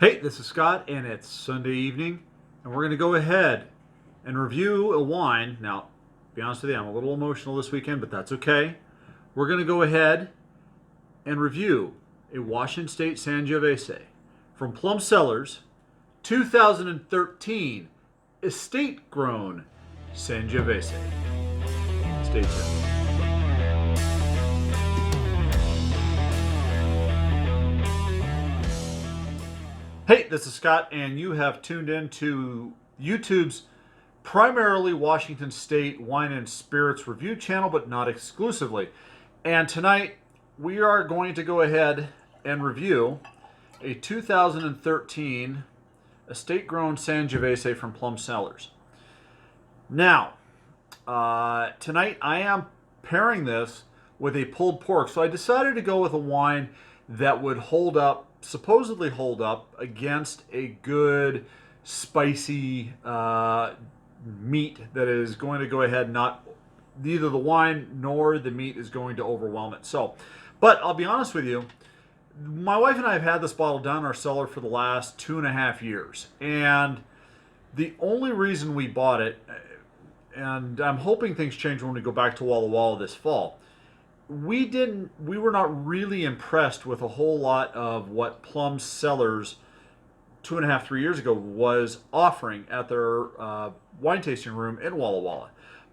Hey, this is Scott, and it's Sunday evening, and we're going to go ahead and review a wine. Now, to be honest with you, I'm a little emotional this weekend, but that's okay. We're going to go ahead and review a Washington State Sangiovese from Plumb Cellars 2013 Estate Grown Sangiovese. Stay tuned. Hey, this is Scott, and you have tuned in to YouTube's primarily Washington State wine and spirits review channel, but not exclusively. And tonight, we are going to go ahead and review a 2013 Estate Grown Sangiovese from Plumb Cellars. Now, tonight I am pairing this with a pulled pork, so I decided to go with a wine that would supposedly hold up against a good spicy meat that is going to go ahead neither the wine nor the meat is going to overwhelm it. But I'll be honest with you, my wife and I have had this bottle down in our cellar for the last 2.5 years, and the only reason we bought it, and I'm hoping things change when we go back to Walla Walla this fall, we were not really impressed with a whole lot of what Plumb Cellars 2.5, 3 years ago was offering at their wine tasting room in Walla Walla.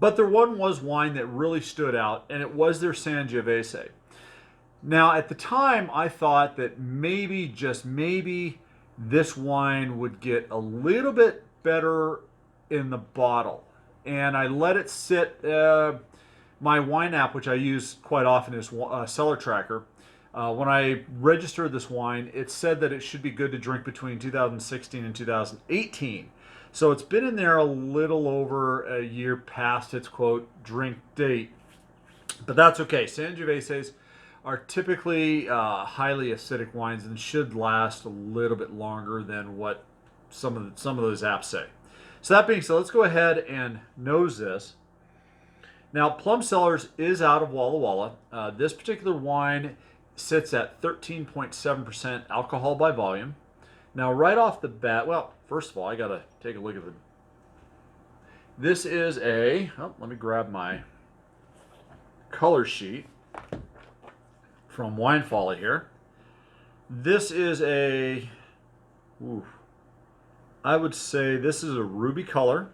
But there was wine that really stood out, and it was their Sangiovese. Now, at the time, I thought that maybe, just maybe, this wine would get a little bit better in the bottle. And I let it sit. My wine app, which I use quite often, is Cellar Tracker. When I registered this wine, it said that it should be good to drink between 2016 and 2018. So it's been in there a little over a year past its quote drink date. But that's okay. Sangioveses are typically highly acidic wines and should last a little bit longer than what some of those apps say. So that being said, let's go ahead and nose this. Now, Plumb Cellars is out of Walla Walla. This particular wine sits at 13.7% alcohol by volume. Now, right off the bat, well, first of all, I got to take a look at this is let me grab my color sheet from Wine Folly here. This is I would say this is a ruby color.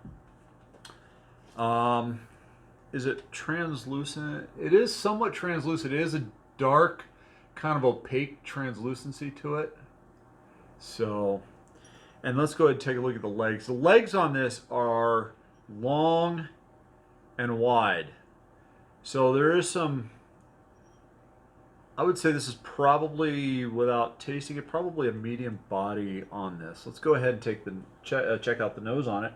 Is it translucent? It is somewhat translucent. It is a dark, kind of opaque translucency to it. So, and let's go ahead and take a look at the legs. The legs on this are long and wide. So there is some, I would say this is probably, without tasting it, probably a medium body on this. Let's go ahead and take check out the nose on it.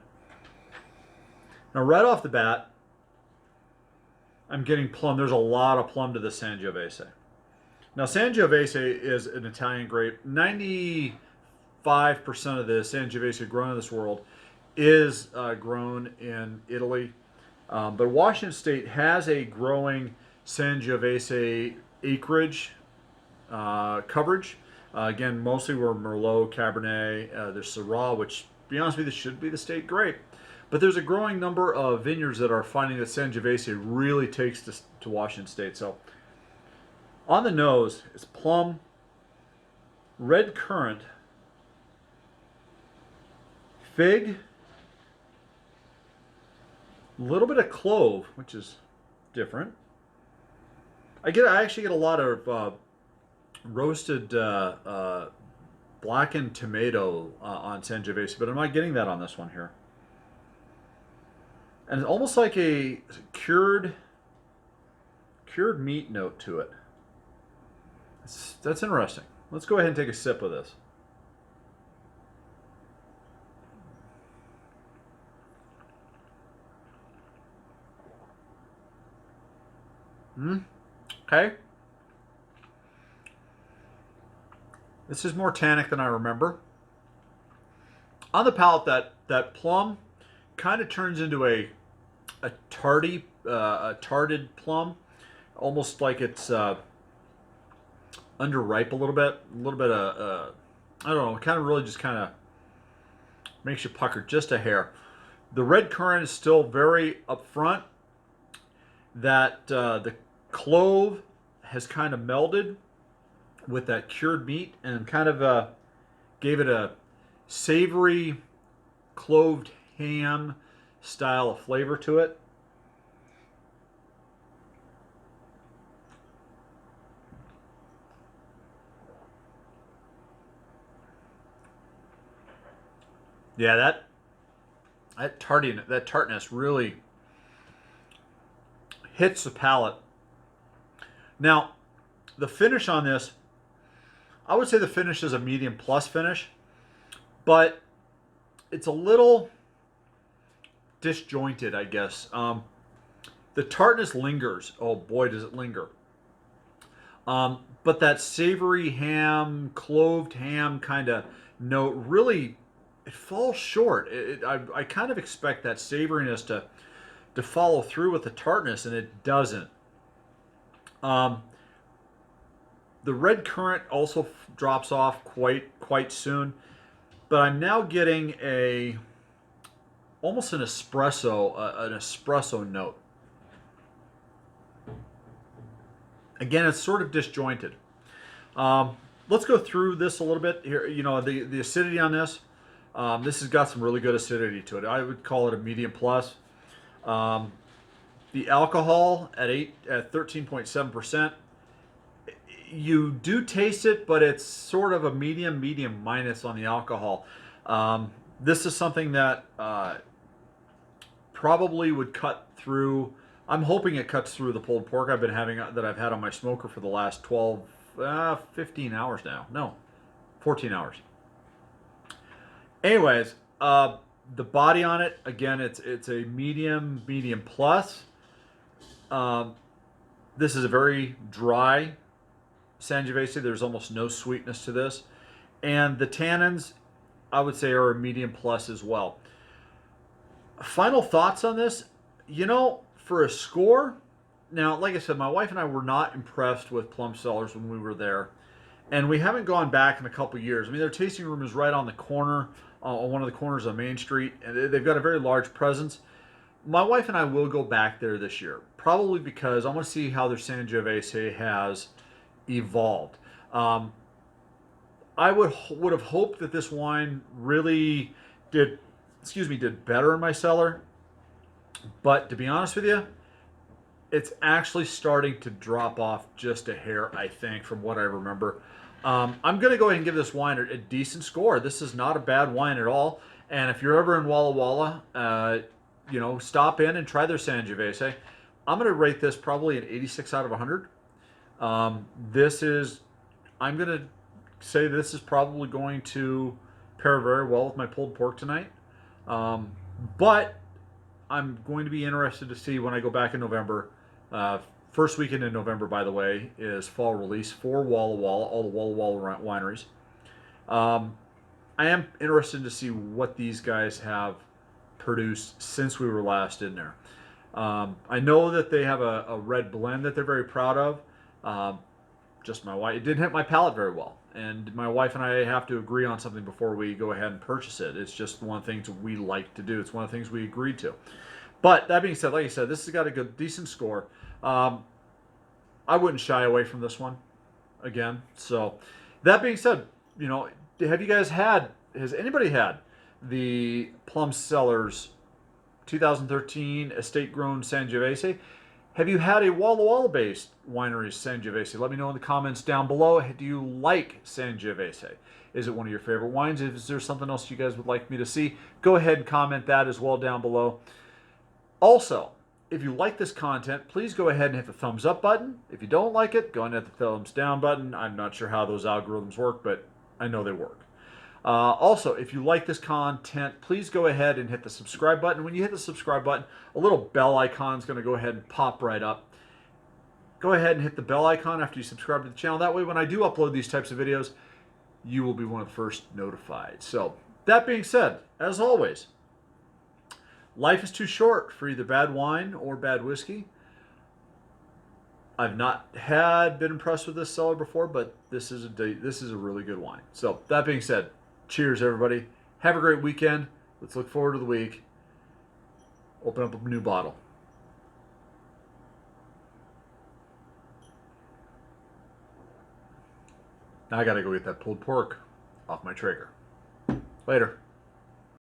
Now, right off the bat, I'm getting plum. There's a lot of plum to the Sangiovese. Now, Sangiovese is an Italian grape. 95% of the Sangiovese grown in this world is grown in Italy. But Washington State has a growing Sangiovese acreage coverage. Again, mostly we're Merlot, Cabernet, there's Syrah, which, to be honest with you, should be the state grape. But there's a growing number of vineyards that are finding that Sangiovese really takes to Washington State. So on the nose, it's plum, red currant, fig, a little bit of clove, which is different. I actually get a lot of roasted blackened tomato on Sangiovese, but I'm not getting that on this one here. And it's almost like a cured meat note to it. That's interesting. Let's go ahead and take a sip of this. Okay. This is more tannic than I remember. On the palate, that plum kind of turns into a tardy, tarded plum, almost like it's underripe a little bit of I don't know, kind of really just kind of makes you pucker just a hair. The red currant is still very upfront. That the clove has kind of melded with that cured meat and kind of gave it a savory cloved ham style of flavor to it. Yeah, that tartness really hits the palate. Now, the finish on this, I would say the finish is a medium plus finish, but it's a little disjointed, I guess. The tartness lingers. Oh boy, does it linger. But that savory ham, cloved ham kind of note really, it falls short. I kind of expect that savoriness to follow through with the tartness, and it doesn't. Um, the red currant also drops off quite soon, but I'm now getting almost an espresso note. Again, it's sort of disjointed. Let's go through this a little bit here. You know, the acidity on this. This has got some really good acidity to it. I would call it a medium plus. The alcohol at 13.7%. You do taste it, but it's sort of a medium minus on the alcohol. This is something that probably would cut through. I'm hoping it cuts through the pulled pork I've had on my smoker for the last 15 hours now. No, 14 hours. Anyways, the body on it, again, it's a medium plus. This is a very dry Sangiovese. There's almost no sweetness to this. And the tannins, I would say, are a medium plus as well. Final thoughts on this. You know, for a score, now, like I said, my wife and I were not impressed with Plumb Cellars when we were there. And we haven't gone back in a couple years. I mean, their tasting room is right on the corner, on one of the corners of Main Street. And they've got a very large presence. My wife and I will go back there this year. Probably because I want to see how their Sangiovese has evolved. I would have hoped that this wine really did better in my cellar. But to be honest with you, it's actually starting to drop off just a hair, I think, from what I remember. I'm going to go ahead and give this wine a decent score. This is not a bad wine at all. And if you're ever in Walla Walla, stop in and try their Sangiovese. I'm going to rate this probably an 86 out of 100. I'm going to say this is probably going to pair very well with my pulled pork tonight. But I'm going to be interested to see when I go back in November. First weekend in November, by the way, is fall release for Walla Walla, all the Walla Walla wineries. I am interested to see what these guys have produced since we were last in there. I know that they have a red blend that they're very proud of. Just my wife, it didn't hit my palate very well. And my wife and I have to agree on something before we go ahead and purchase it. It's just one of the things we like to do. It's one of the things we agreed to. But that being said, like I said, this has got a good, decent score. I wouldn't shy away from this one again. So that being said, has anybody had the Plumb Cellars 2013 Estate Grown Sangiovese? Have you had a Walla Walla based winery Sangiovese? Let me know in the comments down below. Do you like Sangiovese? Is it one of your favorite wines? Is there something else you guys would like me to see? Go ahead and comment that as well down below. Also, if you like this content, please go ahead and hit the thumbs up button. If you don't like it, go ahead and hit the thumbs down button. I'm not sure how those algorithms work, but I know they work. Also, if you like this content, please go ahead and hit the subscribe button. When you hit the subscribe button, a little bell icon is going to go ahead and pop right up. Go ahead and hit the bell icon after you subscribe to the channel. That way, when I do upload these types of videos, you will be one of the first notified. So, that being said, as always, life is too short for either bad wine or bad whiskey. I've not been impressed with this cellar before, but this is a really good wine. So that being said, cheers everybody. Have a great weekend. Let's look forward to the week. Open up a new bottle. Now I gotta go get that pulled pork off my Traeger. Later.